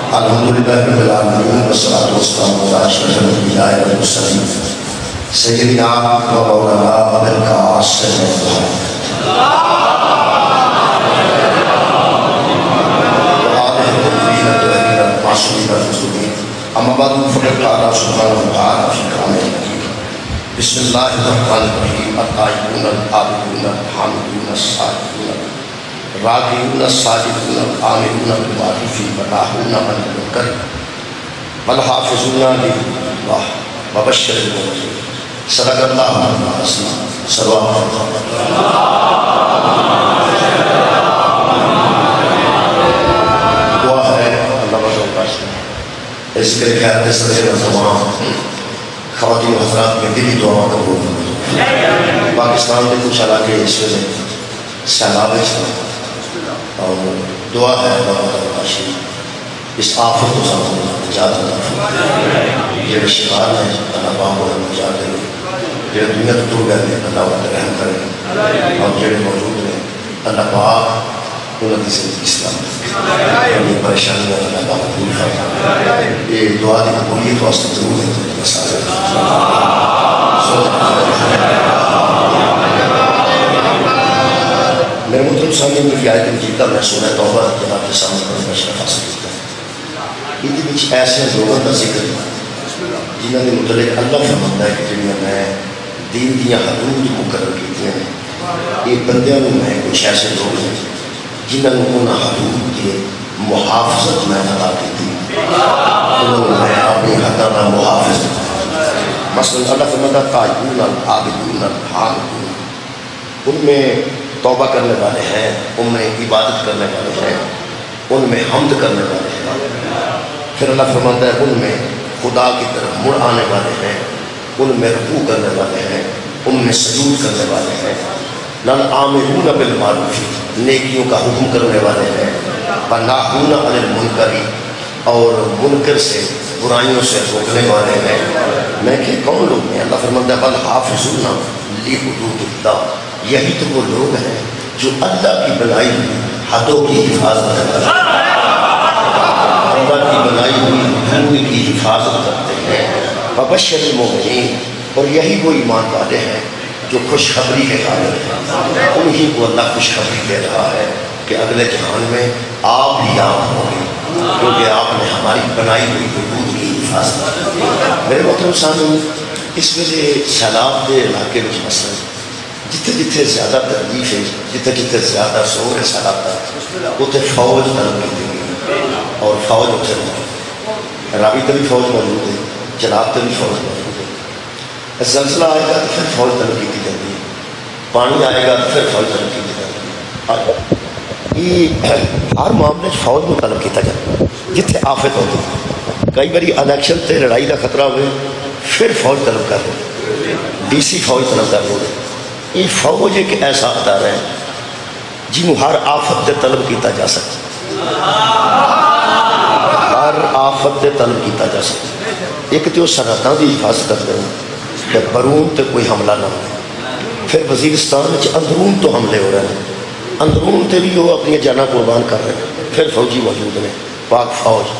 الحمدللہ رب العالمین والصلاة والسلام علی اشرف الانبیاء والمرسلین سیدنا و مولانا ابی القاسم محمد وآلہ الطیبین الطاہرین المعصومین المظلومین اما بعد فقد قال سبحانہ وتعالی فی کلامہ الحکیم بسم اللہ الرحمن الرحیم التائبون العابدون الحامدون السائحون راکعون الساجدون الآمرون بالمعروف والناہون عن المنکر والحافظون للہ وبشر المؤمنین صدق اللہ العظیم صلوات دعا ہے اللہ وزن ذکر خیر صدر تمام خواتین و حضرات میں دلی دعا قبول پاکستان کے کچھ علاقے اس میں سیلاب اسلام اور دعا ہے اس آفت کو سامنے نجات اللہ یہ شکار ہے اللہ پاک کو نجات دے جو دنیا تو ٹوٹ گئے اللہ وقت رحم کرے اور جو موجود ہیں اللہ پاک انہوں کی زندگی اسلام یہ پریشانی ہے اللہ پاک دور فرمائے یہ دعا دی قبولیت واسطے ضرور ہے مسائل میرے محترم سامنے میری آیت مجیدہ میں سورہ توبہ جناب کے سامنے پڑھنے کا شرف حاصل کیا ہے ان کے ایسے لوگوں کا ذکر جنہوں نے متعلق اللہ فرماتا ہے کہ جنہوں میں دین دیا حدود مقرر کی ہیں یہ بندیاں میں کچھ ایسے لوگ ہیں جنہوں نے انہوں حدود کے محافظت میں عطا کی تھی انہوں نے اپنی حدہ میں محافظ مثلا اللہ فرماتا ہے تائبون العابدون الحامدون ان میں توبہ کرنے والے ہیں ان میں عبادت کرنے والے ہیں ان میں حمد کرنے والے ہیں پھر اللہ فرماتا ہے ان میں خدا کی طرف مڑ آنے والے ہیں ان میں رکوع کرنے والے ہیں ان میں سجود کرنے والے ہیں للآمرون بالمعروف نیکیوں کا حکم کرنے والے ہیں وناہون عن المنکر اور منکر سے برائیوں سے روکنے والے ہیں میں کہ کون لوگ ہیں اللہ فرماتا ہے والحافظون لحدود اللہ یہی تو وہ لوگ ہیں جو اللہ کی بنائی ہوئی حدوں کی حفاظت کرتے ہیں اللہ کی بنائی ہوئی حدود کی حفاظت کرتے ہیں وبشر المؤمنین اور یہی وہ ایمان والے ہیں جو خوشخبری کے قابل ہیں انہی کو اللہ خوشخبری دے رہا ہے کہ اگلے جہان میں آپ ہی آپ ہوں گے کیونکہ آپ نے ہماری بنائی ہوئی حدود کی حفاظت کی میرے محترم سامنے اس وجہ سیلاب کے علاقے میں مثلا جتنے جتنے زیادہ تکلیف ہے جتنے جتنے زیادہ شور ہے سیلاب کا اتنے فوج طلب کی گئی اور فوج اتنے موجود ہے راوی تبھی فوج موجود ہے جناب تبھی فوج موجود ہے زلزلہ آئے گا تو پھر فوج طلب کی جاتی ہے پانی آئے گا تو پھر فوج طلب کی جاتی ہے یہ ہر معاملے فوج میں طلب کیا جاتا ہے جتنے آفت ہوتی ہے کئی باری الیکشن تے لڑائی کا خطرہ ہوئے پھر فوج طلب کر لو ڈی سی فوج طلب کر لو یہ فوج ایک ایسا ادارہ ہے جنہوں ہر آفت دے طلب کیتا جا سکتا ہر آفت دے طلب کیتا جا سکتا ایک تو سرحدوں کی حفاظت کرتے ہیں کہ برون تے کوئی حملہ نہ ہو پھر وزیرستان اندرون تو حملے ہو رہے ہیں اندرون تے بھی وہ اپنی جاناں قربان کر رہے ہیں پھر فوجی موجود ہیں پاک فوج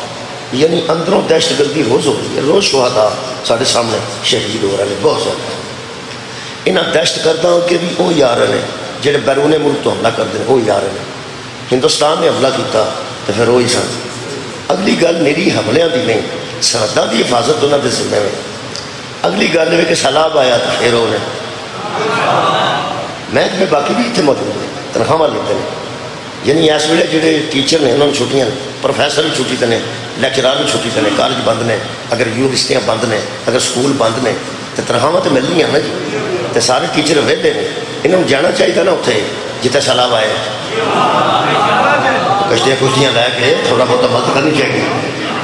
یعنی اندروں دہشت گردی روز ہو رہی ہے روز شہداء سارے سامنے شہید ہو رہے ہیں بہت زیادہ انہاں دہشت گردوں کے بھی وہی آ رہے ہیں جہاں بیرون ملک تو حملہ کرتے ہیں وہی آ رہے ہیں ہندوستان نے حملہ کیتا تو پھر وہی سن اگلی گل میری حملیاں دی نہیں سرحدوں کی حفاظت انہوں نے ذمہ میں اگلی گل ہے کہ سیلاب آیا تو پھر انہیں محکمے باقی بھی اتنے موجود ہیں تنخواہ لیتے ہیں یعنی اس ویلے جڑے ٹیچر نے انہوں نے چھٹیاں پروفیسر بھی چھٹی دینے لیکچرار بھی چھٹی دینے کالج بند نے اگر یونیورسٹیاں بند نے اگر سکول بند نے تو تنخواہ تو ملنی ہیں نا جی تو سارے ٹیچر ویلے نے انہوں جانا چاہیے نا اتنے جتنے سیلاب آئے کشتیاں کشتیاں لے کے تھوڑا بہت مدد کرنی چاہیے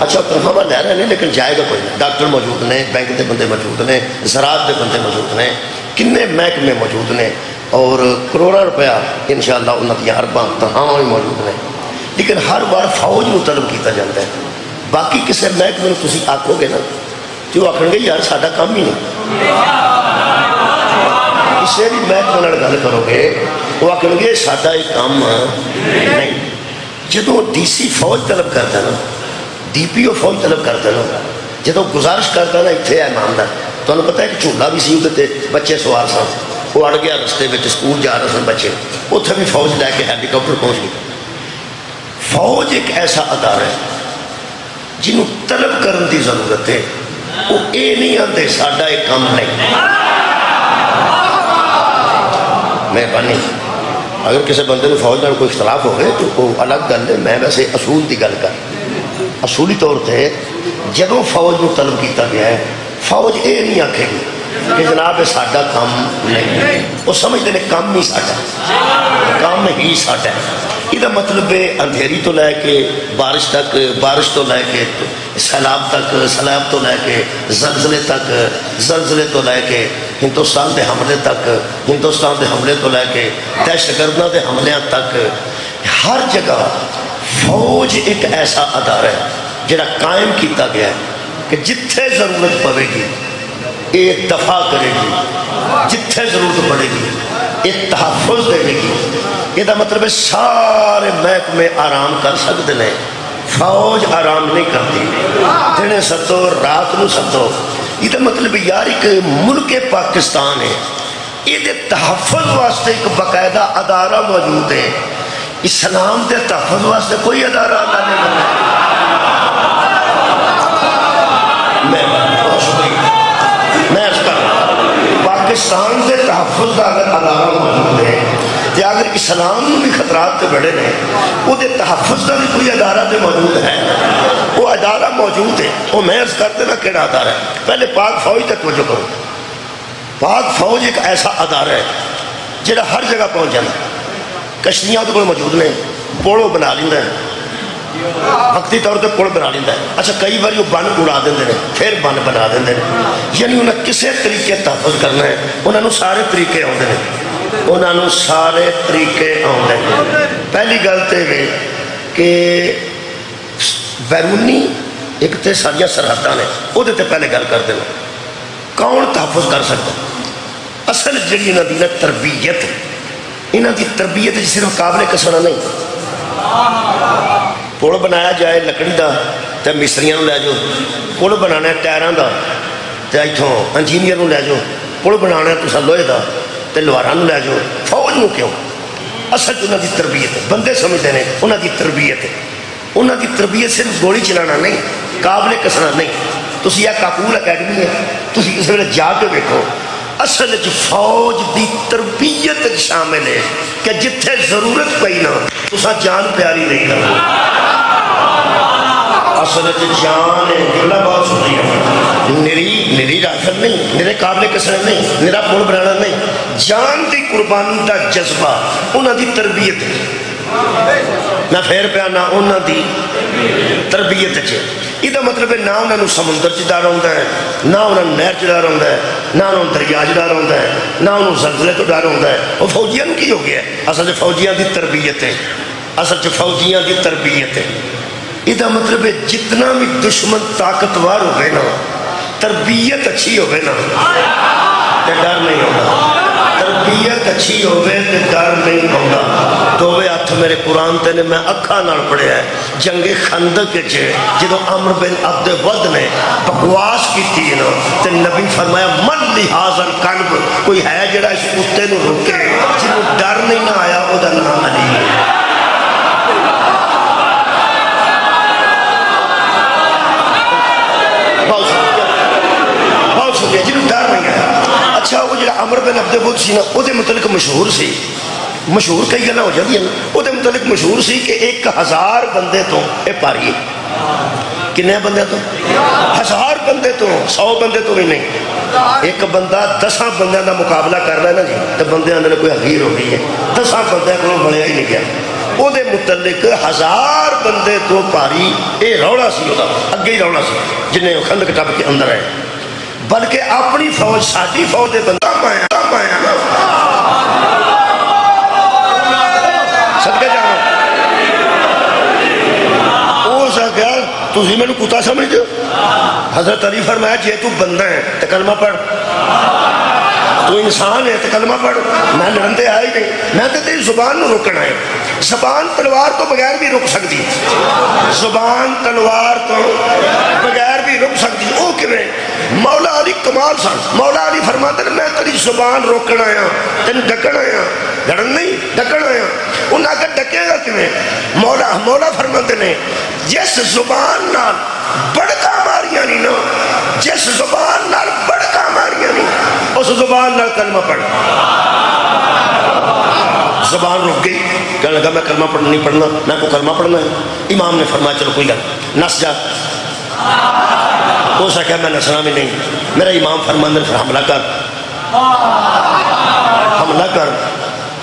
اچھا تنخواہ لے رہے ہیں لیکن جائے گا کوئی نہیں ڈاکٹر موجود نے بینک کے بندے موجود نے زراعت کے بندے موجود نے کنے محکمے موجود نے اور کروڑا روپیہ انشاءاللہ انہوں کی ارباں تنخواہ بھی موجود نے لیکن ہر بار فوج کو طلب کیا جاتا ہے باقی کسی محکمے میں تسی آکھو گے نا تو وہ آکھیں گے یار ساڈا کام ہی نہیں کسی بھی محکمے نال گل کرو گے وہ آکھیں گے ساڈا یہ کام نہیں جدوں ڈی سی فوج طلب کرتا نا ڈی پی او فوج طلب کرتے نا جدو گزارش کرتا نا اتنے ہے ایماندار تو پتہ ہے کہ جھولا بھی سی تے بچے سوار سن وہ اڑ گیا رستے میں سکول جا رہے سن بچے اتنے بھی فوج لے کے ہیلی کاپٹر پہنچ گئی. فوج ایک ایسا ادارہ ہے جنہوں طلب کرنے کی ضرورت ہے وہ یہ نہیں آتے ساڈا ایک کام نہیں. مہربانی اگر کسی بندے نے فوج نال کوئی اختلاف ہو گئے تو وہ الگ گل ہے. میں ویسے اصول کی گل کر اصولی طور پہ جدوں فوج کو طلب کیتا گیا ہے فوج یہ نہیں آکھے گی کہ جناب یہ ساڈا کام نہیں. وہ سمجھتے ہیں کام ہی ساڈا کام ہی ساڈا ہے. یہ مطلب ہے اندھیری تو لے کے بارش تک بارش تو لے کے سیلاب تک سیلاب تو لے کے زلزلے تک زلزلے تو لے کے ہندوستان دے حملے تک ہندوستان دے حملے تو لے کے دہشت گردوں دے حملے تک ہر جگہ فوج ایک ایسا ادارہ ہے جڑا قائم کیتا گیا ہے کہ جتھے ضرورت پڑے گی یہ دفاع کرے گی جتھے ضرورت پڑے گی یہ تحفظ دے گی. یہ مطلب ہے سارے محکمے آرام کر سکتے ہیں فوج آرام نہیں کرتی. دنے ستو رات نو ستو. یہ مطلب یار ایک ملک پاکستان ہے یہ تحفظ واسطے ایک باقاعدہ ادارہ موجود ہے. اسلام کے تحفظ واسطے کوئی ادارہ اللہ نے بنایا. میں اس کا پاکستان کے تحفظ کا اگر ادارہ موجود ہے تو اگر اسلام بھی خطرات کے بڑے ہیں وہ تحفظ کا بھی کوئی ادارہ تو موجود ہے. وہ ادارہ موجود ہے. وہ میں عرض کرتے نا کہڑا ادارہ ہے. پہلے پاک فوج تک توجہ کرو. پاک فوج ایک ایسا ادارہ ہے جہاں ہر جگہ پہنچ جانا. کشتیاں تو کوئی موجود نہیں پوڑو بنا لینا ہے وقتی طور پہ پل بنا لینا ہے. اچھا کئی بار وہ بن اڑا دیں پھر بن بنا دیں یعنی انہیں کسے طریقے تحفظ کرنا ہے انہوں سارے طریقے آتے ہیں انہوں سارے طریقے آتے ہیں. پہلی گل تو یہ کہ بیرونی ایک تو ساریا سرحداں نے وہ پہلے گل کر دینا کون تحفظ کر سکتا. اصل جڑی انہوں کی تربیت انہوں کی تربیت صرف قابل کسنا نہیں. پل بنایا جائے لکڑی دا تو مستریاں لے جاؤ. پل بنانا ٹائراں دا تو اتوں انجینئر لے جاؤ. پل بنانا تو لوہے دا تو لوہاراں لے جاؤ. فوج نو کیوں؟ اصل انہوں کی تربیت ہے. بندے سمجھتے ہیں انہوں کی تربیت ہے. انہوں کی تربیت صرف گولی چلانا نہیں قابل کسنا نہیں. تسی یہ کاکول اکیڈمی ہے تسی کسی ویلے جا کے دیکھو اصل فوج دی تربیت شامل ہے کہ جتھے ضرورت پئی نا تسا جان پیاری نہیں کرنا. اصل جان ہے جملہ بہت سنی ہے نری رائفل نہیں نرے قابل کسر نہیں نرا پل بنانا نہیں جان دی قربانی دا جذبہ انہاں دی تربیت نہ پھر پیا نہ انہاں دی تربیت ہے. یہ مطلب ہے نہ انہوں سمندر چ ڈر آتا ہے نہ انہوں نہر چ ڈر آتا ہے نہ انہوں دریا چ ڈر آتا ہے نہ انہوں زلزلے تو ڈر آتا ہے. وہ فوجیاں کی ہو گیا ہے اصل فوجیاں دی تربیت ہے. اصل فوجیاں دی تربیت ہے. یہ مطلب ہے جتنا بھی دشمن طاقتور ہوئے نا تربیت اچھی ہوئے نا تو ڈر نہیں ہوگا. تربیت اچھی ہوئے تو ڈر نہیں ہوگا. دووے ہاتھ میرے قرآن تے نے میں اکھا نال پڑھیا ہے جنگ خندق جدو عمر بن عبد ود نے بکواس کی تھی نا تے نبی فرمایا من لحاظ القلب کوئی ہے جڑا اس کتے نو روکے جنہوں ڈر نہیں نہ آیا وہ دا نام علی ہے. بہت شکریہ جنہوں ڈر نہیں آیا. اچھا وہ جڑا عمر بن عبد ود سی نا وہ دے متعلق مشہور سی مشہور کئی گلیں ہو جاتی ہیں وہ متعلق مشہور سی کہ 1000 بندے تو اے پاری کنے بندے تو 1000 بندے تو 100 بندے تو بھی نہیں. ایک بندہ 10 بندے کا مقابلہ کر رہا ہے نا جی تو بندے اندر کوئی حقیر ہو گئی ہے 10 بندے کو بڑھیا ہی نہیں گیا. وہ متعلق 1000 بندے تو پاری اے روڑا سی وہ اگے ہی روڑا سی جنہیں خندق ٹپ کے اندر ہے بلکہ اپنی فوج ساری فوج دے بندہ پایا صدقے جانا وہ سا کیا تھی میں کتا سمجھ دو. حضرت علی فرمایا جی تو بندہ ہے تو کلمہ پڑھ تو انسان ہے تو کلمہ پڑھ. میں لڑندے آئی نہیں, میں تو تیری زبان نو روکنا ہے. زبان تلوار تو بغیر بھی رک سکتی, زبان تلوار تو بغیر بھی رک سکتی. او کیویں؟ مولا علی کمال سن. مولا علی فرماتے ہیں میں تیری زبان روکنا آیا, تین ڈکن آیا, لڑن نہیں ڈکن آیا. انہیں آگے ڈکے گا کیویں؟ مولا فرماتے ہیں جس زبان نال بڑکا ماریاں نہیں نا, جس زبان نال بڑکا ماریاں نہیں, اس زبان نال کلمہ پڑھ. زبان رک گئی, کہنے لگا میں کلمہ پڑھنا نہیں پڑھنا, میں کو کلمہ پڑھنا ہے. امام نے فرمایا چلو کوئی گل نس جا. تو اسے کہا میں نسنا بھی نہیں. میرا امام فرماندے نے پھر حملہ کر, حملہ کر.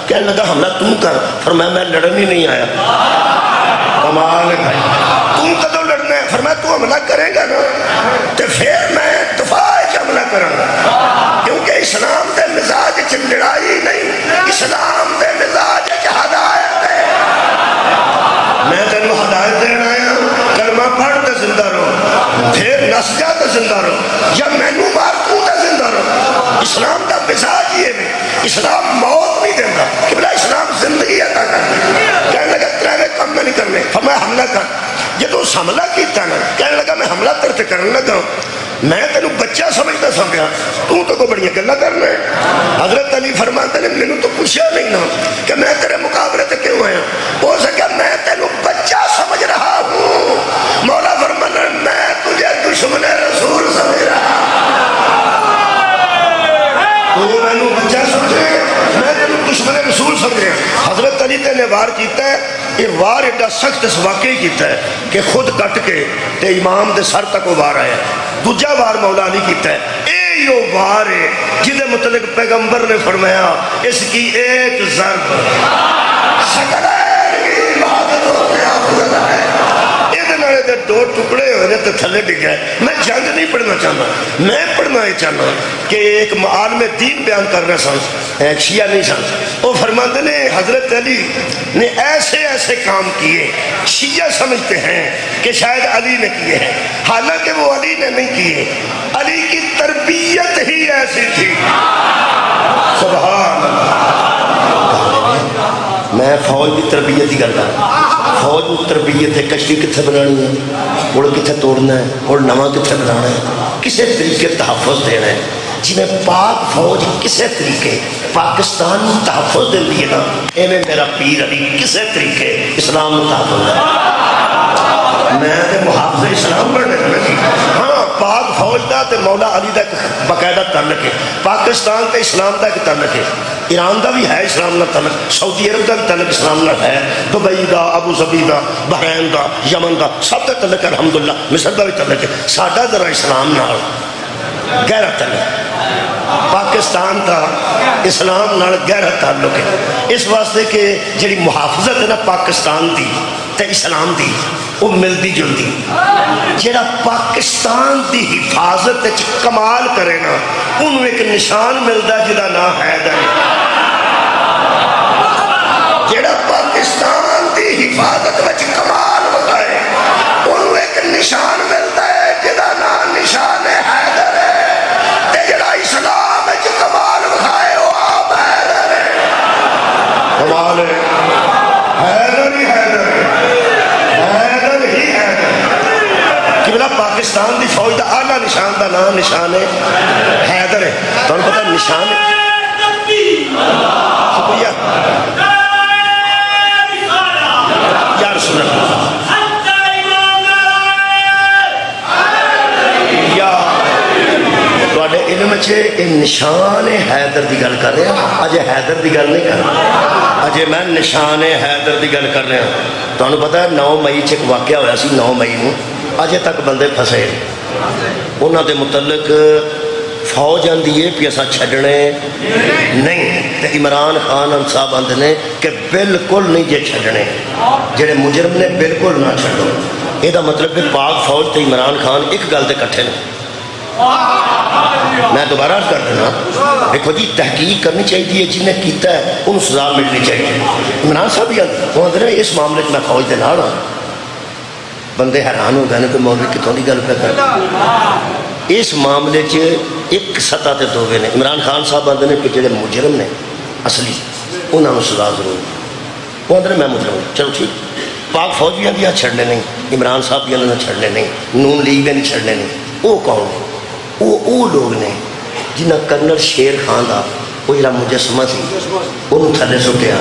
کہنے لگا حملہ تم کر. فرمایا میں لڑن ہی نہیں آیا. کمال ہے بھائی, تم کدوں لڑنا ہے؟ فرمایا تو حملہ کرے گا نا تو پھر میں دفاع حملہ کروں گا, کیونکہ اسلام دے مزاج چ لڑائی نہیں, اسلام دے مزاج چ ہدایت ہے. میں تینوں ہدایت دینا آیا, کلمہ پڑھ تے زندہ رہو, پھر نس جا تے زندہ رہو, یا مینوں مار تو تے زندہ رہو. اسلام دا مزاج یہ ہے, اسلام موت نہیں دینا کہ بلا اسلام زندگی عطا کرنا. کہنے لگا تیرے کام میں نہیں کرنے. فرمایا حملہ کر. جب اس حملہ کیتا نا, کہنے لگا میں حملہ کرتے کرنے لگا, میں تینوں بچہ سمجھتا سمجھا, تو کو بڑی گلا کرنا ہے. حضرت علی فرماتے نے میں تو پوچھا نہیں نا کہ میں تیرے مقابلے تے کیوں آیا. ہو سکا میں تینوں بچہ سمجھ رہا ہوں. مولا فرمانا میں تجھے دشمن رسول سمجھ رہا, تو میں نے بچہ سمجھے, میں تینوں دشمن رسول سمجھ رہا. حضرت علی تے نے وار کیتا ہے, یہ وار ایڈا سخت اس واقعی کیتا ہے کہ خود کٹ کے تے امام دے سر تک وہ وار آیا. دوجا وار مولا علی کیتا ہے, اے یو وار ہے جدے متعلق پیغمبر نے فرمایا اس کی ایک ضرب سکرین کی عبادت ہوتے افضل ہے. یہ دے دو ٹکڑے ہوئے تو تھلے ڈگ گئے. میں جنگ نہیں پڑھنا چاہتا, میں پڑھنا یہ چاہنا کہ ایک عالم دین بیان کر رہے سن, ایک شیعہ نہیں سن. وہ فرماتے نے حضرت علی نے ایسے ایسے کام کیے, شیعہ سمجھتے ہیں کہ شاید علی نے کیے ہیں, حالانکہ وہ علی نے نہیں کیے. علی کی تربیت ہی ایسی تھی. سبحان اللہ. میں فوج کی تربیت کی گل کر, فوج کی تربیت ہے کشتی کتنے بنانی ہے, گڑ کتنے توڑنا ہے, اور نواں کتنے بنانا ہے, کسے طریقے تحفظ دینا ہے. جی میں پاک فوج کسے طریقے پاکستان میں تحفظ دے لیے نا, ایویں میرا پیر علی کسے طریقے اسلام میں تحفظ دے. میں تے محافظ اسلام بڑھنے لگی. ہاں پاک فوج دا تے مولا علی دا باقاعدہ تعلق ہے, پاکستان تے اسلام دا ایک تعلق ہے, ایران دا بھی ہے اسلام نہ تعلق, سعودی عرب دا بھی تعلق اسلام نہ ہے, دبئی دا, ابو ظبی دا, بحرین دا, یمن دا, سب دا تعلق ہے الحمدللہ. مصر دا بھی تعلق ہے. ساڈا ذرا اسلام نال گہرا تعلق, پاکستان دا اسلام نال گہرا تعلق ہے. اس واسطے کہ جڑی محافظت ہے نا پاکستان دی تے اسلام دی وہ ملتی جلتی. جڑا پاکستان دی حفاظت کمال کرے نا انہوں ایک نشان ملتا جدا نام حیدر. جڑا پاکستان دی حفاظت وچ کمال بتائے انہوں ایک نشان ملتا ہے جدا نام نشان حیدر ہے. تے جڑا اسلام وچ کمال بتائے وہ آپ حیدر ہے. کمال ہے, حیدر ہی حیدر ہے, حیدر ہی حیدر. قبلہ پاکستان دی فوج دا اعلیٰ نشان دا نام نشان ہے حیدر ہے. تو انہوں پتہ نشان ہے. شکریہ یا رسول اللہ. یا توڑے علم چھے نشان حیدر دی گل کر رہے ہیں, اجے حیدر دی گل نہیں کر رہے, اجے میں نشان حیدر دی گل کر رہے ہیں. تو انہوں پتہ ہے 9 مئی چھے ایک واقعہ ہویا سی, 9 مئی نو اجے تک بندے پھسے. انہوں دے متعلق فوج آندی ہے کہ ایسا چھڑنے نہیں, تے عمران خان صاحب آندے نے کہ بالکل نہیں جے چھڑنے, جڑے مجرم نے بالکل نہ چھڑو. یہ دا مطلب کہ پاک فوج تے عمران خان ایک گل تے کٹھے نے. میں دوبارہ کر دینا, دیکھو جی تحقیق کرنی چاہیے, جنہیں کیتا ہے ان سزا ملنی چاہیے. عمران صاحب بھی آندے نے اس معاملے میں فوج دے نال ہاں. بندے حیران ہو گئے کہ مولوی کتوں دی گل پہ کر. اس معاملے ایک سطح تے دو نے. عمران خان صاحب آتے ہیں کہ جڑے مجرم نے اصلی انہوں نے سزا ضرور. وہ آتے ہیں میں مجرم ہوں, چلو ٹھیک. پاک فوجیاں بھی چھڑنے نہیں, عمران صاحب بھی انہوں نے چھڑنے نہیں, نون لیگ بھی نہیں چھڑنے نہیں. وہ کون نے؟ وہ لوگ نے جنہ کرنل شیر خان دا وہ جڑا مجسمہ سی انہوں تھلے سٹیا.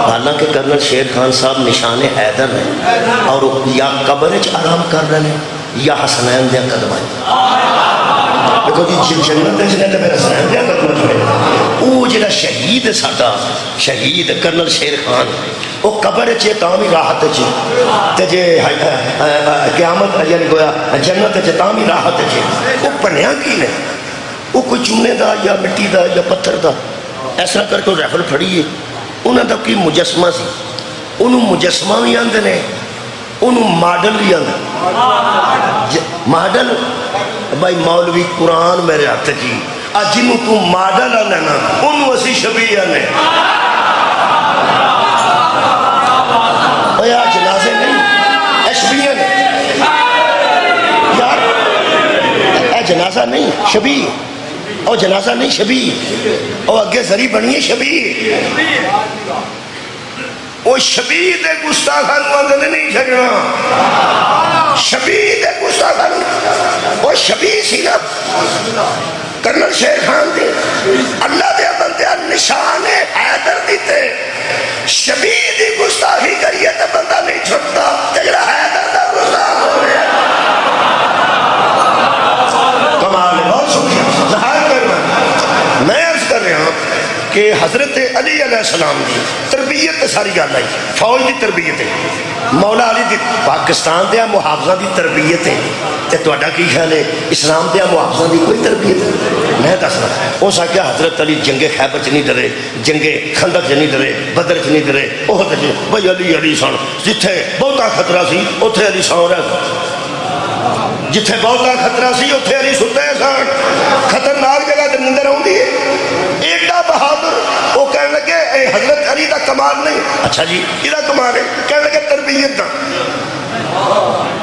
حالانکہ کرنل شیر خان صاحب نشان حیدر ہیں اور یا قبر آرام کر رہے ہیں یا حسنین دیا قدم آئے. دیکھو جی جنت نے تو میرا حسنین دیا قدم آئے. وہ جڑا شہید ہے ساڈا شہید کرنل شیر خان وہ قبر چے تاں بھی راحت چے تے جے قیامت یعنی گویا جنت چے تاں بھی راحت چے. وہ بنیا کی نے؟ وہ کوئی چونے دا یا مٹی دا یا پتھر دا ایسا کر کے ریفل پھڑیے. انہوں دا کوئی مجسمہ سی, انہوں مجسمہ بھی آندے نے, انہوں ماڈل بھی آندے. ماڈل بھائی مولوی قرآن میرے ہاتھ کی جنہوں تو ماڈل آنے نا انہوں اسی شبیہ آنے. یا جنازے نہیں اے شبیہ نے یار, اے جنازہ نہیں شبیہ, اور جنازہ نہیں شبیہ, اور اگے ذری بنیے شبیہ. وہ شبیہ دے گستاخان وانگنے نہیں جھگڑا, شبیہ دے گستاخان. وہ شبیہ سی نا کرنل شیر خان دے اللہ دے بندے نشان حیدر دیتے. شبیہ دی گستاخی کریے تو بندہ نہیں چھٹتا, جگڑا حیدر دا گستاخ ہو رہا. کمال ہے, بہت شکریہ. ظاہر کرنا میں عرض کر رہا ہوں کہ حضرت علی علیہ السلام دی تربیت ساری گل آئی. فوج دی تربیت ہے, مولا علی دی پاکستان دیا محافظہ دی تربیت ہے. تے توڑا کی خیال ہے اسلام دیا محافظہ دی کوئی تربیت ہے؟ میں دس رہا ہوں اس آگیا حضرت علی جنگ خیبر چ نہیں ڈرے, جنگ خندق چ نہیں ڈرے, بدر چ نہیں ڈرے. احد چ بھئی علی علی سن, جتھے بہتا خطرہ سی اتھے علی سن رہا, جتھے بہتا خطرہ سی اتھے علی ستے سن. خطرناک جگہ تے نندر آؤں دی ایڈا بہادر. وہ کہنے لگے اے حضرت علی دا کمال نہیں. اچھا جی یہ دا کمال ہے؟ کہنے لگے تربیت دا.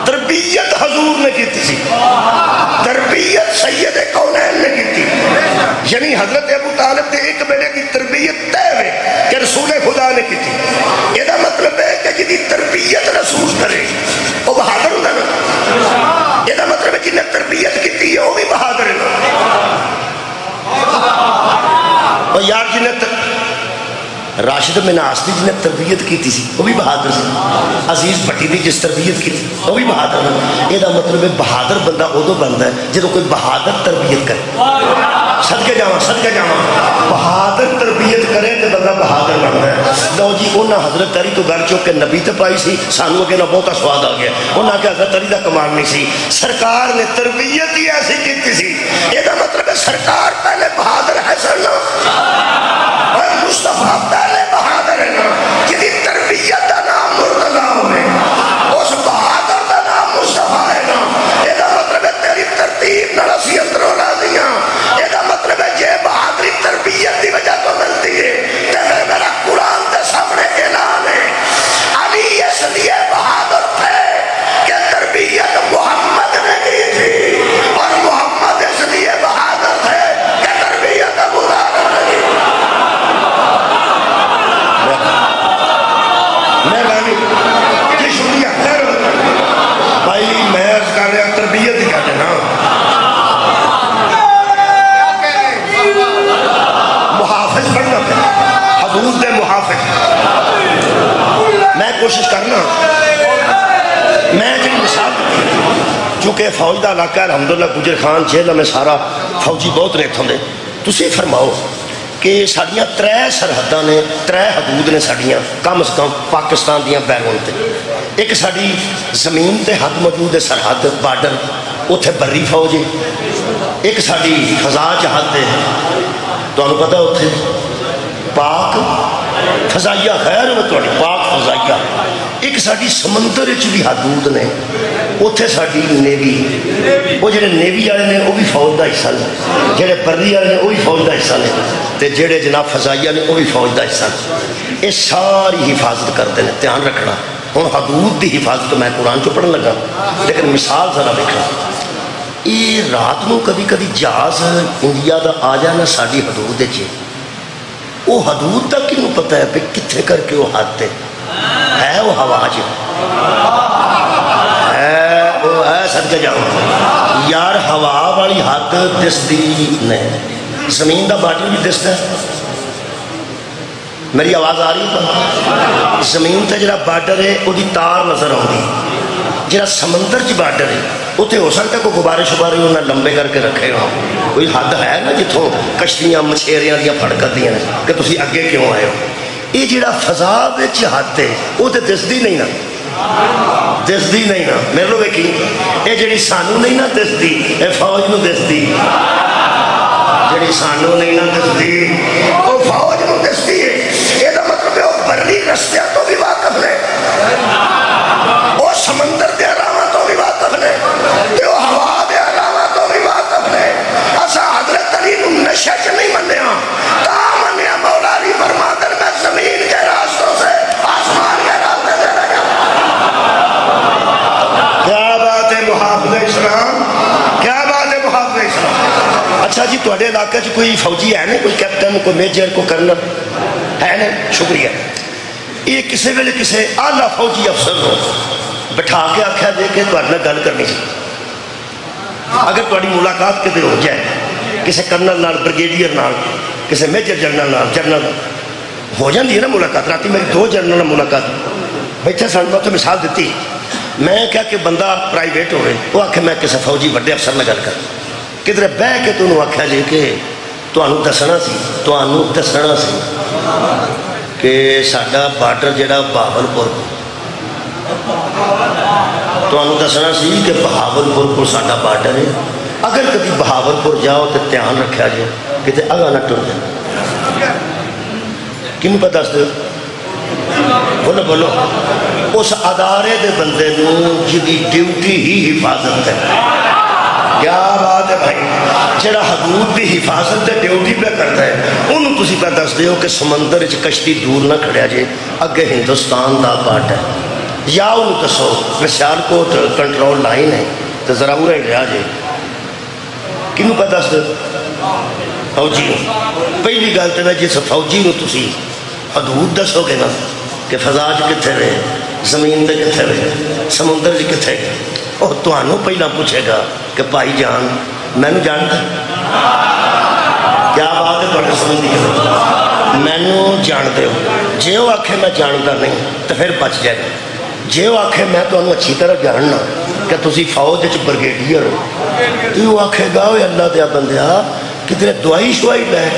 تربیت حضور نے کی تھی, تربیت سید کونین نے کی تھی. یعنی حضرت ابو طالب دے ایک بیٹے کی تربیت طے ہوئے کہ رسول خدا نے کی تھی. یہ دا مطلب ہے کہ جدی تربیت رسول کرے وہ بہادر ہوتا نا. یہ دا مطلب ہے جنہیں تربیت کی تھی وہ بھی بہادر ہے نا. اور یار جنہیں راشد مناستی جنہیں تربیت کی تھی وہ بھی بہادر سی. عزیز بھٹی دی جس تربیت کی تھی وہ بھی بہادر ہے. یہ دا مطلب ہے بہادر بندہ ادو بنتا ہے جب کوئی بہادر تربیت کرے. صدقے جاواں بہادر تربیت کرے تو بندہ بہادر بنتا ہے. لو جی انہاں حضرت علی تو گھر چوک کے نبی تے پائی سی, سانو اگے نہ بہتا سواد آ گیا. انہاں کہ حضرت علی دا کمال نہیں سی, سرکار نے تربیت ہی ایسی کی سی. یہ دا مطلب ہے سرکار پہلے بہادر ہے سن اور مصطفیٰ پہلے بہادر ہے نا. جدی تربیت دا نام مرتضی ہوئے اس بہادر دا نام مصطفیٰ ہے نا. یہ دا مطلب ہے تیری ترتیب نہ رسی اندروں راضیاں. یہ دا مطلب ہے جے بہادری تربیت دی وجہ تو ملتی ہے تے میرا قرآن دے سامنے اعلان ہے علی اس لیے بہادر تھے کہ تربیت محمد نے کی تھی, اور محمد اس لیے بہادر تھے کہ تربیت ابو طالب نے کی تھی. مہربانی جی شکریہ. خیر بھائی میں عرض کر رہا تربیت ہی کہتے نا, محافظ بننا پہ حدود دے محافظ. میں کوشش کرنا میں جن مثال چونکہ فوج دا علاقہ الحمدللہ گجر خان جیلہ میں سارا فوجی بہت نے اتھوں دے. تسی فرماؤ کہ ساڑیاں 3 سرحداں نے, 3 حدود نے ساڑیاں کم از کم پاکستان دیاں بیرون تے. ایک ساڑی زمین تے حد موجود ہے سرحد بارڈر, اتھے بری فوج ہے. ایک ساڑی فضا جہاد ہے, تو انہوں پتہ اتھے پاک فضائیہ, خیر میں توڑی پاک فضائیہ. ایک ساڑی سمندر بھی حدود نے, اتھے ساڑی نیوی. وہ جڑے نیوی آئے نے وہ بھی فوج دا حصہ نے, جڑے بری آئے نے وہ بھی فوج دا حصہ نے, تے جڑے جناب فضائیہ نے وہ بھی فوج دا حصہ نے. یہ ساری حفاظت کرتے ہیں. دھیان رکھنا ہوں حدود دی حفاظت میں قرآن چو پڑھن لگا, لیکن مثال ذرا دیکھنا. یہ رات کو کبھی کبھی جہاز انڈیا کا آ جانا ساری حدود وہ حدود تک کیوں پتہ ہے پہ کتنے کر کے وہ حد ہے وہ ہوا ہے صدقے جاؤں یار ہوا والی حد دستی نہیں زمین کا باڈی بھی دستا ہے میری آواز آ رہی ہے زمین تے جڑا بارڈر ہے وہ تار نظر آتی جڑا سمندر چ بارڈر ہے اتنے ہو سکتا ہے کوئی غبارے شبارے انہیں لمبے کر کے رکھے گا کوئی حد ہے نا جتوں کشتیاں مچھیریاں دیا پھڑکتی ہیں کہ تسی اگے کیوں آئے ہو یہ جڑا فضا وچ حد ہے وہ تو دستی نہیں نا دستی نہیں نا میرے لو ویکھی یہ جڑی سانو نہیں نا دستی یہ فوج نو دستی جڑی سانو نہیں نا دستی وہ فوج نو دستی ہے یہ مطلب ہے وہ برلی رستیاں تو بھی واقف ہے وہ سمندر دے علاوہ تو بھی واقف ہے وہ ہوا دے علاوہ تو بھی واقف ہے اسا حضرت علی نو نشہ چ نہیں منیا تا منیا مولا علی فرماتے میں زمین کے راستوں سے آسمان کے راستے سے رہا کیا بات ہے محافظ اسلام کیا بات ہے محافظ اسلام اچھا جی تواڈے علاقے چ کوئی فوجی ہے نہیں کوئی کیپٹن کوئی میجر کوئی کرنل ہے نہیں شکریہ یہ کسی ویلے کسی اعلیٰ فوجی افسر ہو بٹھا کے آخیا دے کے تہاڈے نال گل کرنی چاہیے اگر تہاڈی ملاقات کتے ہو جائے کسی کرنل نال بریگیڈیئر نال کسی میجر جنرل نال جنرل ہو جاندی ہے نا ملاقات رات میری 2 جنرل ملاقات بیٹھے سن میں تو مثال دیتی میں کیا کہ بندہ پرائیویٹ ہوئے وہ آخے میں کسی فوجی بڑے افسر نال گل کر کدھر بہ کے تو انہوں آخیا جی کہ تہانوں دسنا سی کہ ساڈا بارڈر جڑا بہاولپور تہانوں دسنا سی کہ بہاولپور کو ساڈا بارڈر ہے اگر کبھی بہاولپور جاؤ تو دھیان رکھا جائے کتے اگاں نہ ٹر جائے کنوں پتہ دس دو بولو بولو اس ادارے دے بندے نو جدی ڈیوٹی ہی حفاظت ہے کیا بات ہے بھائی جڑا حدود دی حفاظت دے ڈیوٹی پہ کرتا ہے انہوں تسی پہ دس دیو کہ سمندر چ کشتی دور نہ کھڑیا جے اگے ہندوستان دا بارڈر ہے یا انہوں دسو کہ سیالکوٹ کنٹرول لائن ہے تو ذرا ارے لیا جے کنوں پہ دس دو فوجی پہلی گل تو جس فوجی نو تسی حدود دسو گے نا کہ فضا چ کتنے رہے زمین دے کتنے رہے سمندر چ کتنے گئے وہ تہانوں پہلا پوچھے گا کہ بھائی جان میں نے جانتا کیا بات ہے تھوڑے سمجھ میں نے جانتے ہو جے وہ آکھے میں جانتا نہیں تو پھر بچ جائے گا جے وہ آکھے میں تو انہوں اچھی طرح جاننا کہ تسی فوج چ بریگیڈیئر ہو تو وہ آکھے گا وہ اللہ دیا بندیا کتنے دوائی شوائی لے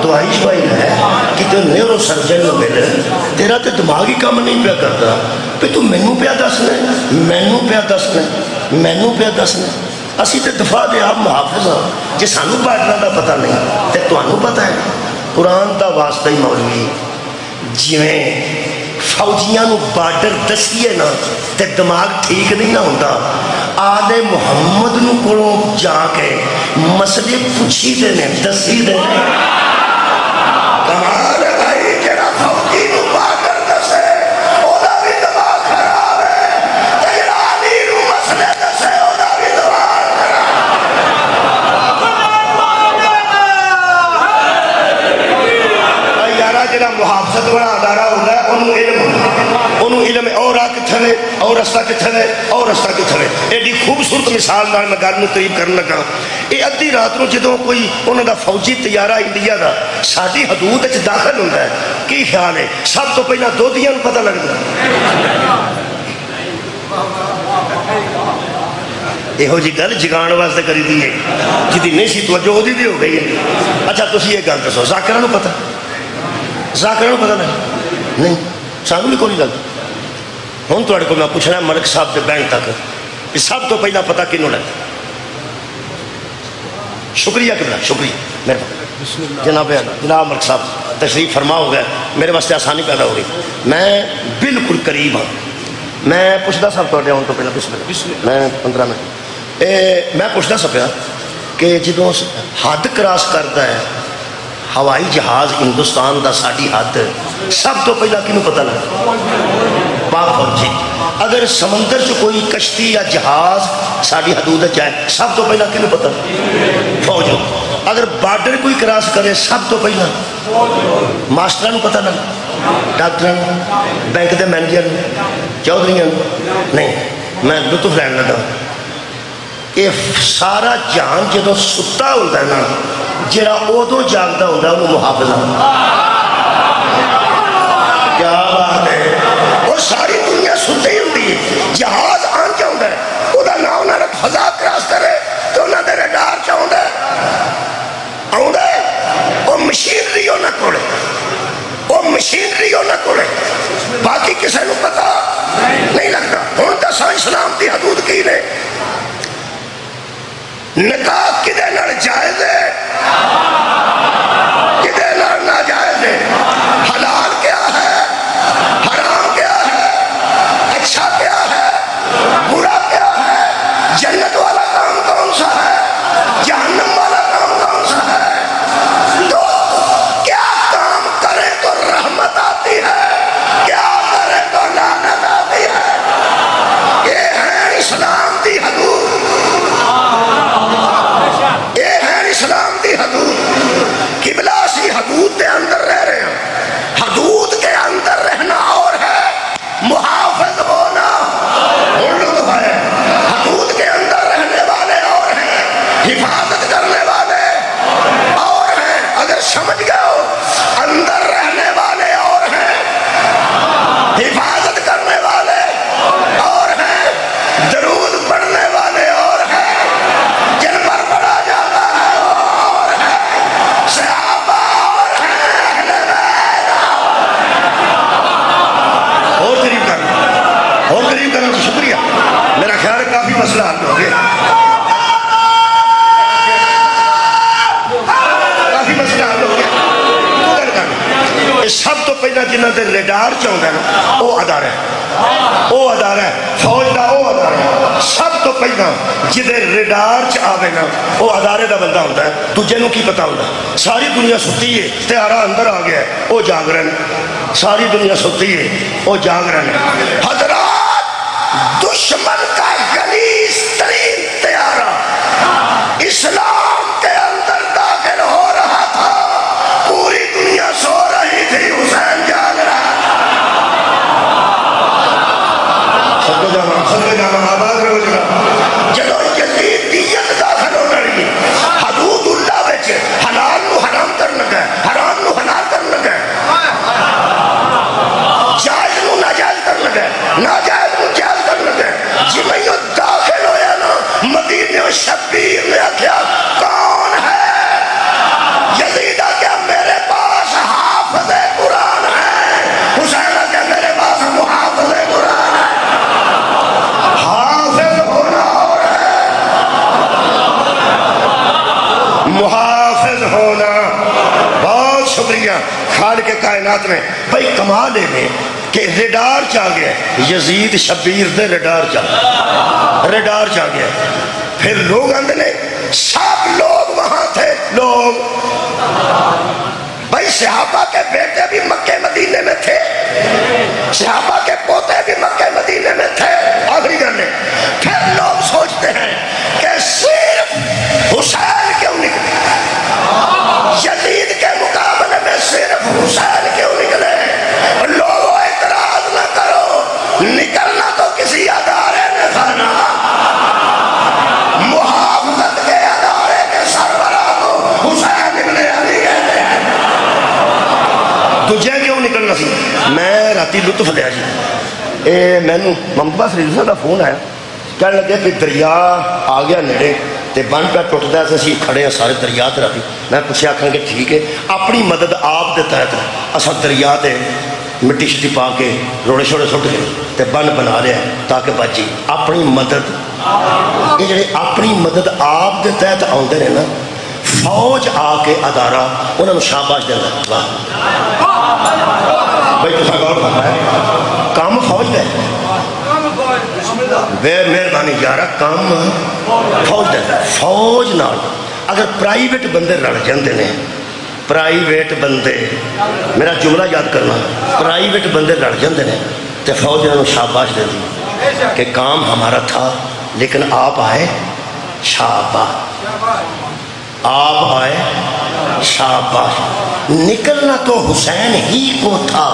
دوائی شوائی ہے کہ تو نیورو سرجن میں ملے تیرا تو دماغ ہی کام نہیں پیا کرتا پہ تو مینوں پیا دسنا اسی تے دفاع دے آپ محافظ ہاں جے سانوں بارڈر دا پتہ نہیں تے تانوں پتہ ہے قرآن دا واسطہ ہی مولوی جویں فوجیاں نو بارڈر دسیے نا تے دماغ ٹھیک نہیں نہ ہوتا آل محمد نو کولوں جا کے مسئلے پوچھی دے نے دسی دے نے کمال ہے بھائی جڑا فوجی نو بارڈر دسے او دا بھی دماغ خراب ہے تے جڑا علی نو مسئلے دسے او دا بھی دماغ خراب یارا جڑا محافظت والا ادارہ ہوتا ہے انہوں علم اور آ کتھے اور رستہ کتھے اور رستہ کتھے ایڈی خوبصورت مثال نال میں گل نوں قریب کرن لگا یہ ادھی رات نوں جدوں کوئی انہاں دا فوجی طیارہ انڈیا دا ساری حدود وچ داخل ہوندا ہے کی خیال ہے سب تو پہلا دودھیاں نوں پتہ لگدا یہو جی گل جگان واسطے کری دی ہے جدی نہیں سی توجہ اودی بھی ہو گئی ہے اچھا تسی یہ گل دسو ذاکراں نوں پتہ نہیں سانوں بھی کوئی لگتا ہوں تھوڑے کو میں پوچھنا ہے ملک صاحب کے بینک تک کہ سب تو پہلا پتہ کنوں لگتا شکریہ کبلا شکریہ مہربانی جناب ملک صاحب تشریف فرما ہو گیا میرے واسطے آسانی پیدا ہو گئی میں بالکل قریب ہوں میں پوچھتا صاحب تھوڑے آن تو پہلا بسم اللہ میں 15 منٹ میں پوچھتا سا پیا کہ جدوں حد کراس کرتا ہے ہوائی جہاز ہندوستان دا ساڈی حد سب تو پہلا کنوں پتہ لگا پاک فوجی اگر سمندر چ کوئی کشتی یا جہاز ساری حدود جائے سب تو پہلا کیوں پتہ فوج ہو. اگر بارڈر کوئی کراس کرے سب تو پہلا ماسٹر پتہ لگ ڈاکٹر بینک کے مینیجر چودھری نہیں. میں لطف لین لگا کہ سارا جہان جدو ستا ہوتا ہے نا جڑا ادو جاگتا ہوتا ہے وہ محافظ کیا بات ہے. اور ساری دنیا ستی ہوتی ہے جہاز آن چاہتا ہے وہ نام نہ رکھ فضا کراس کرے تو انہوں نے ریڈار چاہتا ہے آؤں وہ مشینری ہو نہ کوڑے وہ مشینری ہو نہ کوڑے باقی کسی کو پتا نہیں لگتا. ہوں تو اسلام کی حدود کی نے نکاح کدے نال جائز ہے کدے نال ناجائز ہے حلال کیا ہے حرام کیا ہے اچھا کیا ہے برا کیا ہے جنت والا کام کون سا ہے جہنم والا کام کون سا ہے. تو کیا کام کرے تو رحمت آتی ہے کیا کرے تو لعنت آتی ہے. یہ ہے اسلام کی حدود اسلام دی حدود قبلہ سی حدود کے اندر رہ رہے ہیں. حدود کے اندر رہنا اور ہے محافظ ہونا اور لطف ہے. حدود کے اندر رہنے والے اور ہیں حفاظت کرنے والے اور ہیں. اگر سمجھ گئے ہو اندر رہنے والے اور ہیں حفاظت کرنے والے اور ہیں درود پڑھنے والے اور ہیں جن پر پڑھا جاتا ہے اور قریب کرنا تو شکریہ. میرا خیال ہے کافی مسئلہ حل ہو گیا کافی مسئلہ حل ہو گیا. سب تو پہلا جنہ دے ریڈار چاہتا ہے نا وہ ادارہ ہے فوج دا وہ ادارہ ہے. سب تو پہلا جدے ریڈار چ آوے نا وہ ادارے دا بندہ ہوتا ہے. تجھے نو کی پتا ہوتا ہے ساری دنیا ستی ہے تیارہ اندر آ گیا ہے وہ جاگ رہے ہیں. ساری دنیا ستی ہے وہ جاگ رہے ہیں. حضرات دشمن کا غلیظ ترین تیارہ اسلام کے اندر داخل ہو رہا تھا. پوری دنیا سو رہی تھی حسین جاگ رہا. سب جانا آباد رہو جگہ جدو یزید دیت داخل ہو رہی حدود اللہ بچے حلال نو حرام کر لگا حرام نو حلال کر لگا جائز نو ناجائز کر لگا ناجائز نو جائز کر لگا. جی میں یہ داخل ہویا نا مدینہ و شبیر نے کیا کون ہے یزید کیا میرے پاس حافظ قرآن ہے حسین کیا میرے پاس محافظ قرآن ہے. حافظ ہونا اور ہے محافظ ہونا. بہت شکریہ خالق کائنات نے بھائی کمال لے کہ ریڈار چاہ گیا یزید شبیر دے ریڈار چاہ گیا. پھر لوگ اندر نے سب لوگ وہاں تھے لوگ بھائی صحابہ کے بیٹے بھی مکہ مدینے میں تھے صحابہ کے پوتے بھی مکہ مدینے میں تھے. آخری گھر نے پھر لوگ سوچتے ہیں کہ صرف حسین کیوں نکلے یزید کے مقابلے میں صرف حسین کیوں نکلے. لوگوں اعتراض نہ کرو نکلنا تو کسی ادارے نے تھا نا محافظت کے ادارے کے سربراہ کو حسین ابن علی کہتے ہیں. تجھے کیوں نکلنا سی. میں راتی لطف لیا جی میں محمد عباس رضا کا فون آیا کہنے لگے کہ دریا آ گیا نیڑے تے بن پہ ٹوٹتا ہے اسی کھڑے ہیں سارے دریا تے راتی. میں پوچھا آکھاں کہ ٹھیک ہے اپنی مدد آپ دے تحت اصل دریا تے مٹی شٹی پا کے روڑے شوڑے سٹ کے تے بن بنا لیا تاکہ بچی اپنی مدد. یہ جڑے اپنی مدد آپ دے تحت آتے ہیں نا فوج آ کے ادارہ انہوں نے شاباش دینا. بھائی تو غور فرمایا کام فوج دے بے مہربانی یارہ کام فوج دے. فوج نال اگر پرائیویٹ بندے لڑ جاندے نے پرائیویٹ بندے میرا جملہ یاد کرنا پرائیویٹ بندے لڑ جاندے نے تو فوج نے شاباش دے دی کہ کام ہمارا تھا لیکن آپ آئے شاباش، آپ آئے شاباش۔ نکلنا تو حسین ہی کو تھا،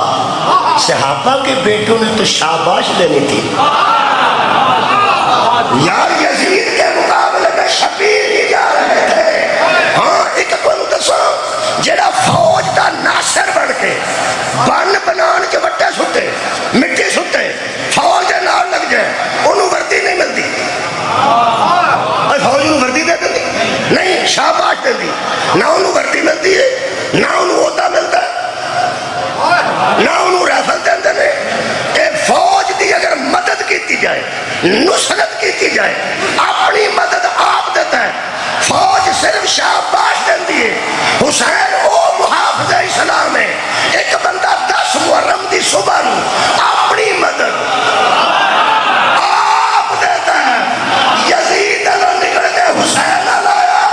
صحابہ کے بیٹوں نے تو شاباش دینی تھی۔ یار یزید کے مقابلے میں شبیر ہی جا رہے تھے۔ ہاں ایک کوئی دسو جڑا فوج دا ناصر بڑھ کے بن بنان کے وٹے ستے مٹی ستے فوج دے نال لگ جائے انہوں وردی نہیں ملتی، فوج انہوں وردی دے دی نہیں، شاباش دے دی، نہ انہوں وردی ملتی ہے، نہ انہوں عہدہ ملتا ہے، نہ انہوں ریفل دے دے۔ اے فوج دی اگر مدد کیتی جائے، نصرت کیتی جائے، اپنی مدد آپ دیتا ہے، فوج صرف شاباش دے دیئے۔ حسین او محافظ اسلام ہے، ایک بندہ 10 محرم دی صبح نو اپنی مدد آپ دیتا ہے۔ یزید اللہ نکل کے حسین لایا،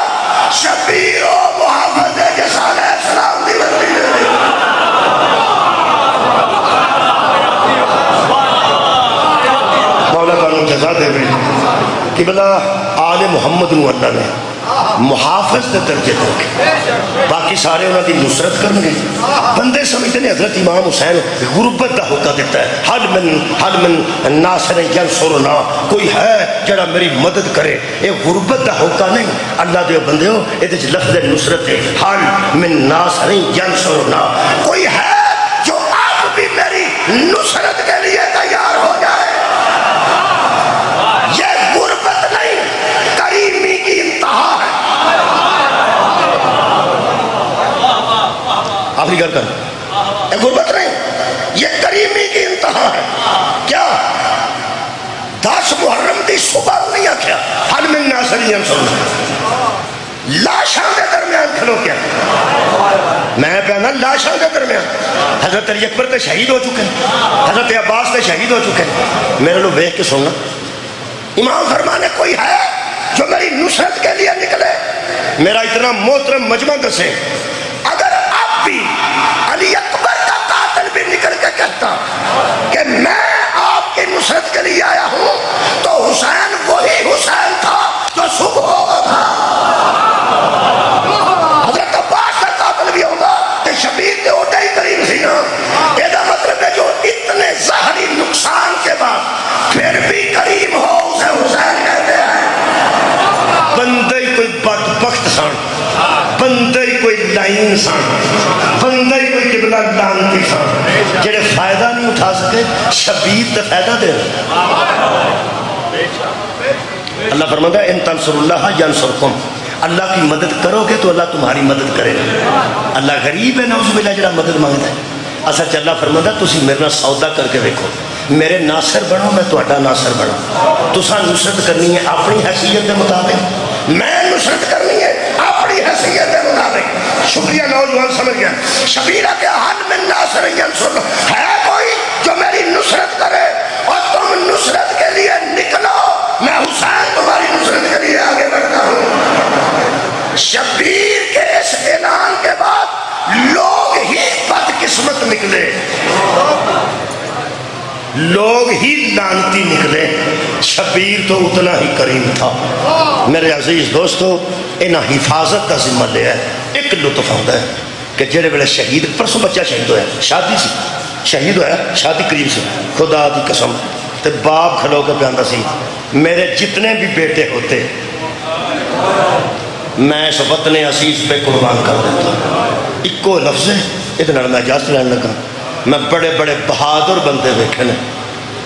شبیر او محافظ جیسا علیہ السلام دی مدد دے دی۔ مولا قانون جزا دے بھی کہ بلا آل محمد نو اللہ نے محافظ دے درجے دے، باقی سارے انہوں دی نصرت کرنگے۔ بندے سمجھتے ہیں حضرت امام حسین غربت دا حکم دیتا ہے، حل من ناصر ینصرنا، کوئی ہے جڑا میری مدد کرے، یہ غربت دا حکم نہیں۔ اللہ دے بندے ہو یہ لفظ نصرت ہے، حل من ناصر ینصرنا، کوئی ہے جو آپ بھی میری نصرت کے لیے تیار ہو جائے۔ یہ غربت نہیں، کریمی کی انتہا ہے۔ آخری کر یہ غربت نہیں، یہ کریمی کی انتہا ہے۔ کیا 10 محرم دی صبح نہیں آکھیا حل من ناصر ینصرنا، لاشاں دے درمیان کھلو کیا میں پہنا لاشاں دے درمیان۔ حضرت علی اکبر تے شہید ہو چکے ہیں، حضرت عباس تے شہید ہو چکے ہیں، میرے لوگ دیکھ کے سننا۔ امام فرمانے کوئی ہے جو میری نصرت کے لیے نکلے، میرا اتنا محترم مجمع دسے اگر اب بھی علی اکبر کا قاتل بھی نکل کے کہتا کہ میں آپ کی نصرت کے لیے آیا ہوں، تو حسین وہی حسین تھا جو صبح ہوگا تھا۔ حضرت عباس کا قاتل بھی ہوگا کہ شبیر کے ہوتے ہی قریب سی نا، یہ مطلب ہے جو اتنے ظاہری نقصان کے بعد پھر بھی قریب ہو اسے حسین کہتے ہیں۔ بندے کوئی بدبخت سان، بندے کوئی لائن سان، بندے کوئی قبلہ لانتی سان، جڑے فائدہ نہیں اٹھا سکے شبیر تے فائدہ دے۔ اللہ فرماتا ہے ان تنصر اللہ ینصرکم، اللہ کی مدد کرو گے تو اللہ تمہاری مدد کرے گا۔ اللہ غریب ہے نعوذ باللہ جڑا مدد مانگتا ہے۔ اصل چ اللہ فرماتا ہے تسی میرے سودا کر کے دیکھو، میرے ناصر بنو میں تہاڈا ناصر بنا۔ تساں نصرت کرنی ہے اپنی حیثیت کے مطابق، میں نصرت کرنی ہے اپنی حیثیت کے مطابق۔ شکریہ نوجوان سمجھ گیا۔ شبیرہ کے حل من ناصر ینصرنا، ہے کوئی جو میری نصرت کرے اور تم نصرت کے لیے نکلو، میں حسین تمہاری نصرت کے لیے آگے بڑھتا ہوں۔ شبیر کے اس اعلان کے بعد لوگ ہی بدقسمت نکلے، لوگ ہی لانتی نکلے، شبیر تو اتنا ہی کریم تھا۔ میرے عزیز دوستو انہا حفاظت کا ذمہ لے ہے۔ ایک لطف ہوتا ہے کہ جڑے بڑے شہید، پرسوں بچہ شہید ہویا شادی سی، شہید ہویا شادی قریب سے، خدا دی قسم تے باپ کھلو کے پیاندا سی میرے جتنے بھی بیٹے ہوتے میں اس وطن عزیز پہ قربان کر دیتا۔ ایکو لفظ ہے اتنا میں اجازت لینے لگا، میں بڑے بڑے بہادر بندے دیکھے نے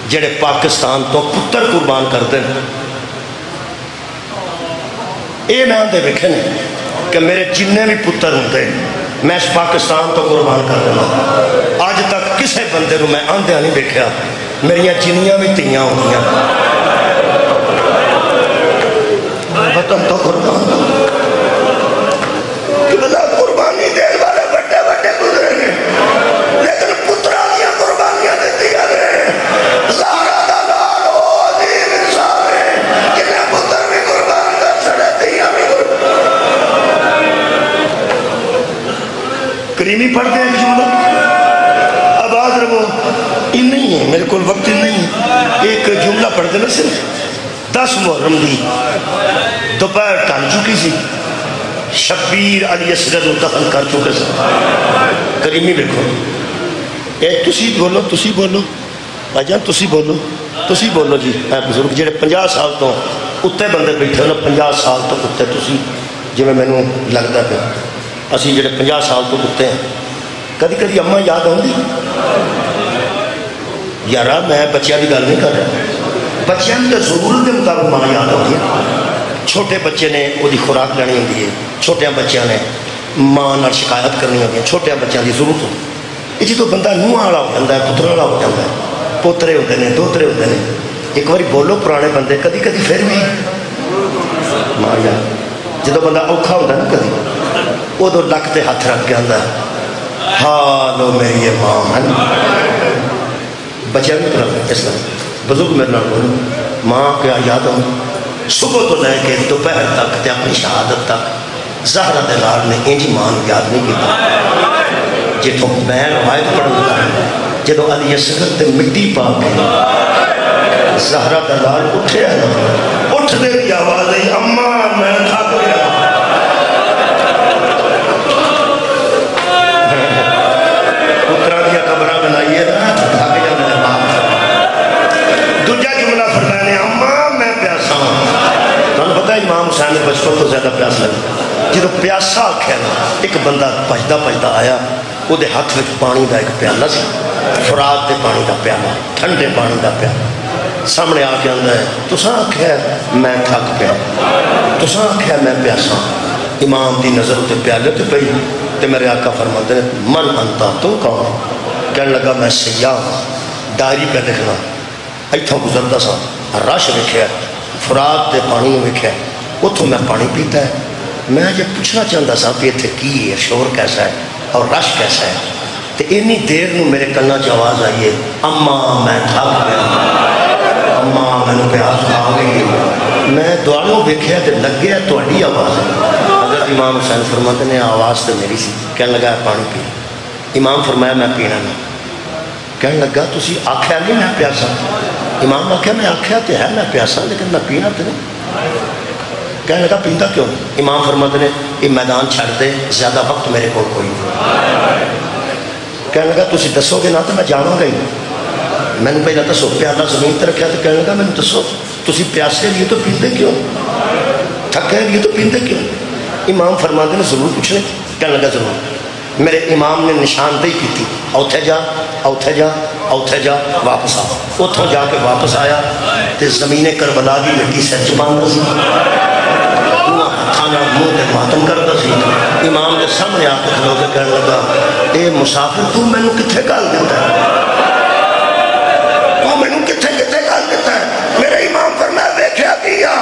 جڑے پاکستان تو پتر قربان کرتے ہیں۔ اے میں آندے دیکھے نے کہ میرے جننے بھی پتر ہوتے میں اس پاکستان تو قربان کر دینا۔ آج تک کسے بندے نو میں آندے نہیں دیکھا میری جنیاں بھی تیاں ہوتیاں وطن تو قربان کہ بلا قربانی دین والے بڑے بڑے گزرے ہیں، لیکن پترانیاں قربانیاں دیتی گئے۔ زہرا دلال ہو عظیم انسان ہے، جنہیں پتر بھی قربان کر سڑے تیاں بھی قربان۔ کریمی پڑھتے ہیں جملہ آباد رہو، یہ نہیں ہے میرے کو وقت نہیں ہے، ایک جملہ پڑھ دینا صرف 10 محرم دی دوپہر ٹل چکی سی، شبیر علی اصغر نو دفن کر چکے سے کریمی دیکھو تسی بولو بھائی جان تسی بولو جی اے بزرگ جڑے 50 سال تو اتنے بندے بیٹھے ہو نا 50 سال تو اتنے تسی جی میں نے لگتا پہ اسی جڑے 50 سال تو اتنے ہیں کدی کدی اماں یاد آؤں یارا میں بچیاں کی گل نہیں کر رہا، بچیاں کی ضرورت کے مطابق ماں یاد آتی ہے۔ چھوٹے بچے نے وہ خوراک لینی ہوتی ہے، چھوٹے بچیاں نے ماں نال شکایت کرنی ہوتی ہے، چھوٹے بچوں کی ضرورت ہوتی ہے۔ یہ جدو بندہ نوہاں والا ہو جاتا ہے، پتر والا ہو جاتا ہے، پوترے ہوتے ہیں دوترے ہوتے ہیں، ایک باری بولو پرانے بندے کدی کدی پھر بھی ماں یاد جدو بندہ اوکھا ہوتا ہے نا کدی ادو لک تے ہاتھ رکھ کے آتا ہے ہالو میری یہ ماں ہے بچیاں بھی طرف اس طرح بزرگ میرے نال بولو ماں کیا یاد آؤں صبح تو لے کے دوپہر تک تے اپنی شہادت تک زہرا دے لال نے انج ماں یاد نہیں کیتا جتوں میں روایت پڑھ لگا جدو علی اصغر تے مٹی پا کے زہرا دے لال اٹھے اٹھنے کی آواز ہے اماں میں تھک گیا پترا دیا قبرہ بنائیے نا تھک گیا میرے باپ دوجا جملہ فرمانے اماں میں پیاسا ہوں تو پتہ ہے امام حسین نے بچپن تو زیادہ پیاس لگا جدو پیاسا آکھیا نا ایک بندہ پجدا آیا وہ دے ہاتھ وچ پانی دا ایک پیالہ سی فرات دے پانی دا پیالہ ٹھنڈے پانی دا پیالہ سامنے آ کے آندا ہے تساں آکھیا میں تھک پیا تساں آکھیا میں پیاسا امام دی نظر تے پیالے تے پئی تے میرے آقا فرماتے ہیں من انتا تو کون کہنے لگا میں سیاح ڈائری پہ لکھنا ایتھوں گزرتا سا رش ویکھیا فرات دے پانی ویکھیا اتھوں میں پانی پیتا ہے میں یہ پوچھنا چاہتا سا کہ اتنے کی ہے شور کیسا ہے اور رش کیسا ہے تو انی دیر نو میرے کنا چ آواز آئی ہے اماں میں تھک گیا اماں میں پیاس آ گئی میں دوالوں ویکھیا تے لگیا تہاڈی آواز ہے حضرت امام حسین فرماتے نے آواز تو میری سی کہنے لگا پانی پی امام فرمایا میں پینا نہیں کہنے لگا تسی آکھیا نہیں میں پیاسا امام آکھیا میں آکھیا تے ہے میں پیاسا لیکن میں پینا تے نہیں کہنے لگا پیندا کیوں امام فرماتے نے یہ میدان چھڑ دے زیادہ وقت میرے کو کوئی نہیں کہنے لگا تسی دسو گے نہ تو میں جاواں گا ہی میں نے پہلے دسو پیالہ زمین تے رکھیا تو کہنے لگا میں نے دسو تسی پیاسے لیے تو پیندے کیوں تھکے لیے تو پیندے کیوں امام فرماتے نے ضرور پوچھنے کہنے لگا ضرور میرے امام نے نشاندہی کی تھی اوتھے جا اوتھے جا اوتھے جا واپس آ اتھوں جا کے واپس آیا تے زمین کربلا دی مٹی سر چباندا سی کھانا منہ تے ماتم کرتا سی امام کے سامنے آ کے کھلو کے کہنے لگا اے مسافر تو میں نے کتھے گل دیتا ہے تو میں نے کتھے گل دیتا ہے میرے امام فرمایا دیکھیا کیا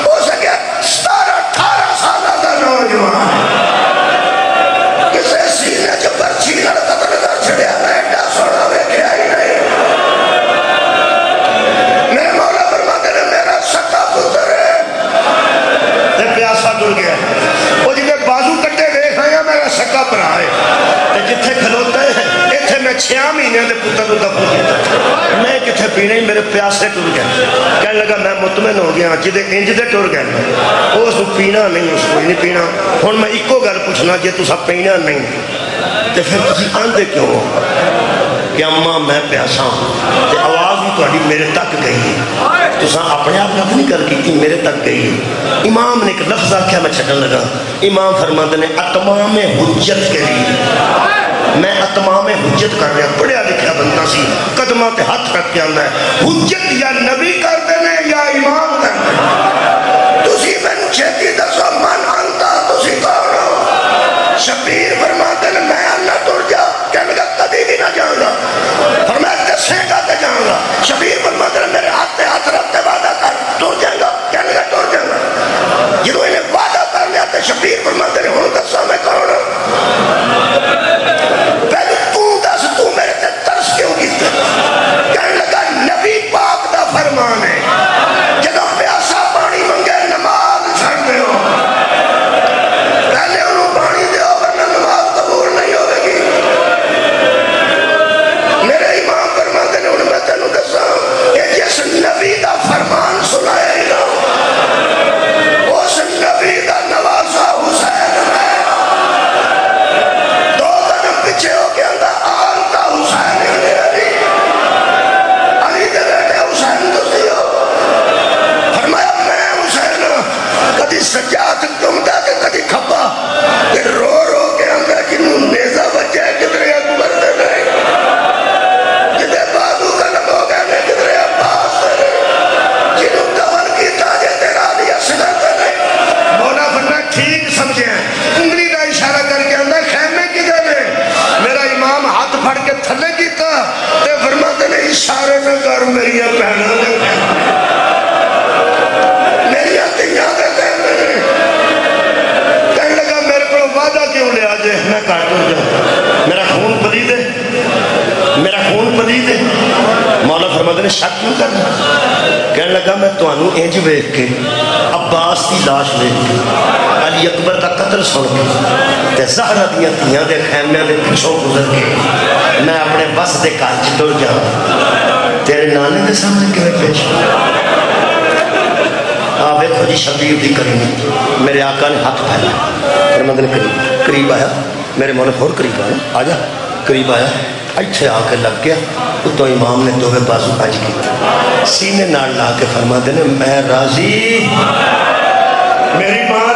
ہو سکیا 17-18 سالہ دا نوجوان کسے سینے جو برچی لڑتا تو نظر چھڑیا میں ایڈا سونا ویکھیا ہی نہیں میرے مولا فرماتے نے میرا سکا پتر ہے تے پیاسا ڈل گیا وہ جنہیں بازو کٹے دیکھ رہے ہیں میرا سکا پر آئے تے جتھے کھلوتے ہیں اتھے میں 6 مہینے دے پتر کو دفن کیتا میں کتھے پینے میرے پیاسے ٹر گئے کہنے لگا میں مطمئن ہو گیا جدے انج دے ٹر گئے اس کو پینا نہیں اس کو نہیں پینا ہن میں ایکو گل پوچھنا جے تسا پینا نہیں تے پھر تسی آندے کیوں ہو کہ اماں میں پیاسا ہوں تے آواز بھی تہاڈی میرے تک گئی ہے تسا اپنے آپ نے اپنی گل کی میرے تک گئی ہے امام نے ایک لفظ آکھیا میں چھڈن لگا امام فرماتے نے اتمام حجت کے لیے میں اتمام حجت کر رہا پڑھیا لکھیا بندہ سی قدمہ تے ہاتھ رکھ کے آندا ہے حجت یا نبی کر دینے یا امام کر دینے تسی میں چھتی دسو من آنتا تسی کون ہو شبیر فرماتے نے میں اللہ تر جا کہنے لگا کدی بھی نہ جاؤں گا فرمایا دسیں گا تے جاؤں گا شبیر فرماتے نے میرے ہاتھ رکھتے وعدہ کر تر جائیں گا کہنے لگا تر جائیں گا جنہوں انہیں وعدہ کر لیا تے شبیر فرماتے نے ہوں دسا میں کون ہوں پہلے تو میرے تے ترس کیوں کیتے کہنے لگا نبی پاک دا فرمان ہے جدو پیاسا تمہوں انج ویکھ کے عباس کی لاش ویکھ کے علی اکبر کا قتل سن کے تے زہرا دیاں تیاں دے خیمیاں دے پچھوں گزر کے میں اپنے بس دے گھر چ ٹر جاؤں تیرے نانے دے سامنے کیویں پیش ویکھو جی شبیر دی کریمی میرے آقا نے ہاتھ پھیلا فرماندے نے قریب آیا میرے مولا ہور قریب آیا آ جا قریب آیا ایتھے آ کے لگ گیا اتوں امام نے دوویں بازو اج کی سینے نال لا کے فرماندے نے میں راضی میری ماں